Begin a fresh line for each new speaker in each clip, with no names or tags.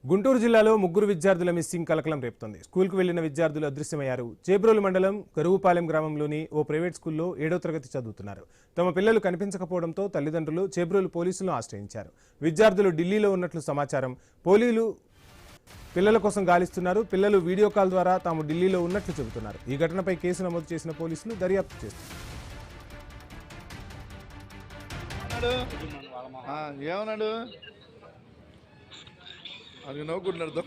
గుంటూరు జిల్లాలో ముగ్గురు విద్యార్థుల మిస్సింగ్ కలకలం రేపుతోంది. స్కూల్కు వెళ్లిన విద్యార్థులు అదృశ్యమయ్యారు. చేబ్రోలు మండలం గరువుపాలెం గ్రామంలోని ఓ ప్రైవేట్ స్కూల్లో 7వ తరగతి చదువుతున్నారు. తమ పిల్లలు కనిపించకపోవడంతో తల్లిదండ్రులు చేబ్రోలు పోలీసులను ఆశ్రయించారు. విద్యార్థులు ఢిల్లీలో ఉన్నట్లు సమాచారం. పోలీసులు పిల్లల కోసం గాలిస్తున్నారు. పిల్లలు వీడియో కాల్ ద్వారా తాము ఢిల్లీలో ఉన్నట్లు చెబుతున్నారు. ఈ ఘటనపై కేసు నమోదు చేసిన పోలీసులు దర్యాప్తు చేస్తున్నారు.
ఏమన్నాడు అది నవ్వుకుంటున్నాడు.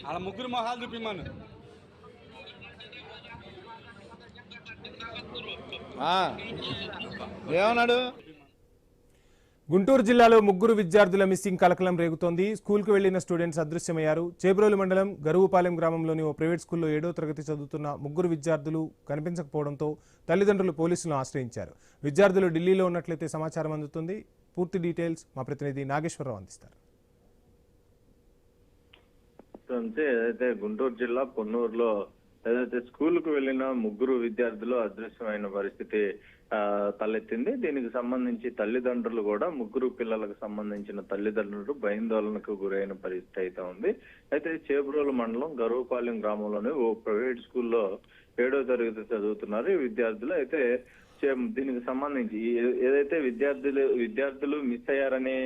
అలా ముగ్గురు మొహాలు చూపిమ్మను.
ఏమన్నాడు?
గుంటూరు జిల్లాలో ముగ్గురు విద్యార్థుల మిస్సింగ్ కలకలం రేగుతోంది. స్కూల్కు వెళ్లిన స్టూడెంట్స్ అదృశ్యమయ్యారు. చేబ్రోలు మండలం గరువుపాలెం గ్రామంలోని ఓ ప్రైవేట్ స్కూల్లో 7వ తరగతి చదువుతున్న ముగ్గురు విద్యార్థులు కనిపించకపోవడంతో తల్లిదండ్రులు పోలీసులను ఆశ్రయించారు. విద్యార్థులు ఢిల్లీలో ఉన్నట్లయితే సమాచారం అందుతుంది. పూర్తి డీటెయిల్స్ మా ప్రతినిధి నాగేశ్వరరావు అందిస్తారు.
ఏదైతే గుంటూరు జిల్లా పొన్నూరులో ఏదైతే స్కూల్ కు వెళ్లిన ముగ్గురు విద్యార్థులు అదృశ్యమైన పరిస్థితి తలెత్తింది. దీనికి సంబంధించి తల్లిదండ్రులు కూడా ముగ్గురు పిల్లలకు సంబంధించిన తల్లిదండ్రులు భయాందోళనకు గురైన పరిస్థితి అయితే ఉంది. అయితే చేబ్రోలు మండలం గరువుపాలెం గ్రామంలోని ఓ ప్రైవేట్ స్కూల్లో 7వ తరగతి చదువుతున్నారు ఈ విద్యార్థులు. అయితే దీనికి సంబంధించి ఏదైతే విద్యార్థులు మిస్ అయ్యారని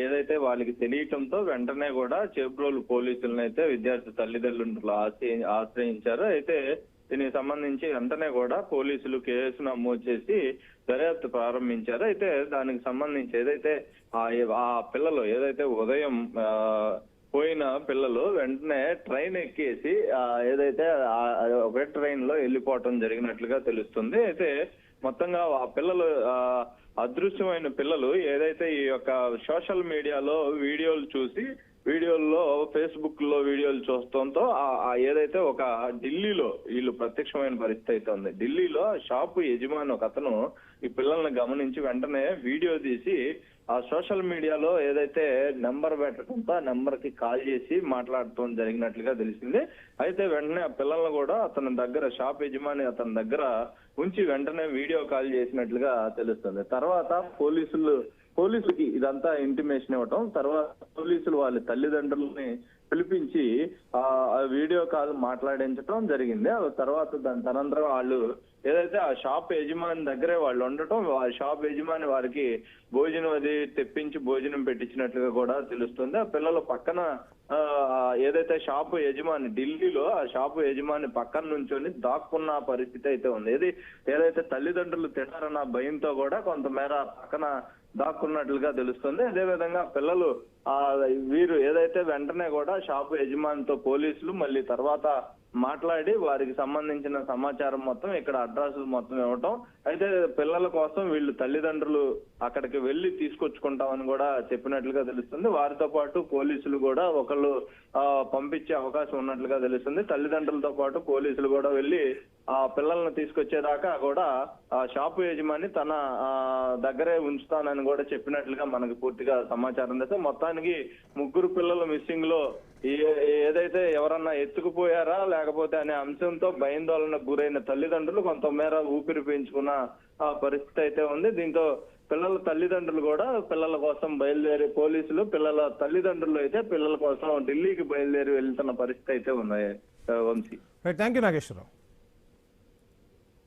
ఏదైతే వాళ్ళకి తెలియటంతో వెంటనే కూడా చేబ్రోలు పోలీసులను అయితే విద్యార్థి తల్లిదండ్రులు ఆశ్రయించారు. అయితే దీనికి సంబంధించి వెంటనే కూడా పోలీసులు కేసు నమోదు చేసి దర్యాప్తు ప్రారంభించారు. అయితే దానికి సంబంధించి ఏదైతే ఆ పిల్లలు ఏదైతే ఉదయం పోయిన పిల్లలు వెంటనే ట్రైన్ ఎక్కేసి ఏదైతే ఒకే ట్రైన్ లో వెళ్ళిపోవటం జరిగినట్లుగా తెలుస్తుంది. అయితే మొత్తంగా ఆ పిల్లలు అదృశ్యమైన పిల్లలు ఏదైతే ఈ యొక్క సోషల్ మీడియాలో వీడియోలు చూసి వీడియోల్లో ఫేస్బుక్ లో వీడియోలు చూడటంతో ఏదైతే ఒక ఢిల్లీలో వీళ్ళు ప్రత్యక్షమైన పరిస్థితి అయితే ఉంది. ఢిల్లీలో షాపు యజమాని ఒక అతను ఈ పిల్లల్ని గమనించి వెంటనే వీడియో తీసి ఆ సోషల్ మీడియాలో ఏదైతే నెంబర్ పెట్టడంతో ఆ నెంబర్ కి కాల్ చేసి మాట్లాడటం జరిగినట్లుగా తెలిసింది. అయితే వెంటనే ఆ పిల్లల్ని కూడా అతని దగ్గర షాప్ యజమాని అతని దగ్గర ఉంచి వెంటనే వీడియో కాల్ చేసినట్లుగా తెలుస్తుంది. తర్వాత పోలీసులకి ఇదంతా ఇంటిమేషన్ ఇవ్వటం, తర్వాత పోలీసులు వాళ్ళ తల్లిదండ్రులని పిలిపించి ఆ వీడియో కాల్ మాట్లాడించడం జరిగింది. తర్వాత దాని తనంతరం వాళ్ళు ఏదైతే ఆ షాప్ యజమాని దగ్గరే వాళ్ళు ఉండటం, ఆ షాప్ యజమాని వారికి భోజనం అది తెప్పించి భోజనం పెట్టించినట్లుగా కూడా తెలుస్తుంది. ఆ పిల్లలు పక్కన ఏదైతే షాపు యజమాని ఢిల్లీలో ఆ షాపు యజమాని పక్కన నుంచొని దాక్కున్న పరిస్థితి అయితే ఉంది. ఏదైతే తల్లిదండ్రులు తినారన్న భయంతో కూడా కొంతమేర పక్కన దాక్కున్నట్లుగా తెలుస్తుంది. అదేవిధంగా పిల్లలు వీరు ఏదైతే వెంటనే కూడా షాపు యజమానితో పోలీసులు మళ్ళీ తర్వాత మాట్లాడి వారికి సంబంధించిన సమాచారం మొత్తం ఇక్కడ అడ్రస్లు మొత్తం ఇవ్వటం. అయితే పిల్లల కోసం వీళ్ళు తల్లిదండ్రులు అక్కడికి వెళ్లి తీసుకొచ్చుకుంటామని కూడా చెప్పినట్లుగా తెలుస్తుంది. వారితో పాటు పోలీసులు కూడా ఒకళ్ళు పంపించే అవకాశం ఉన్నట్లుగా తెలుస్తుంది. తల్లిదండ్రులతో పాటు పోలీసులు కూడా వెళ్లి ఆ పిల్లలను తీసుకొచ్చేదాకా కూడా ఆ షాపు యజమాని తన దగ్గరే ఉంచుతానని కూడా చెప్పినట్లుగా మనకు పూర్తిగా సమాచారం తెస్తే మొత్తానికి ముగ్గురు పిల్లలు మిస్సింగ్ లో ఏదైతే ఎవరన్నా ఎత్తుకుపోయారా లేకపోతే అనే అంశంతో భయాందోళనకు గురైన తల్లిదండ్రులు కొంతమేర ఊపిరి పీల్చుకున్న పరిస్థితి అయితే ఉంది. దీంతో పిల్లల తల్లిదండ్రులు కూడా పిల్లల కోసం బయలుదేరి పోలీసులు పిల్లల తల్లిదండ్రులు అయితే పిల్లల కోసం ఢిల్లీకి బయలుదేరి వెళ్తున్న పరిస్థితి అయితే ఉన్నాయి. Vamsi,
thank you Nageswararao.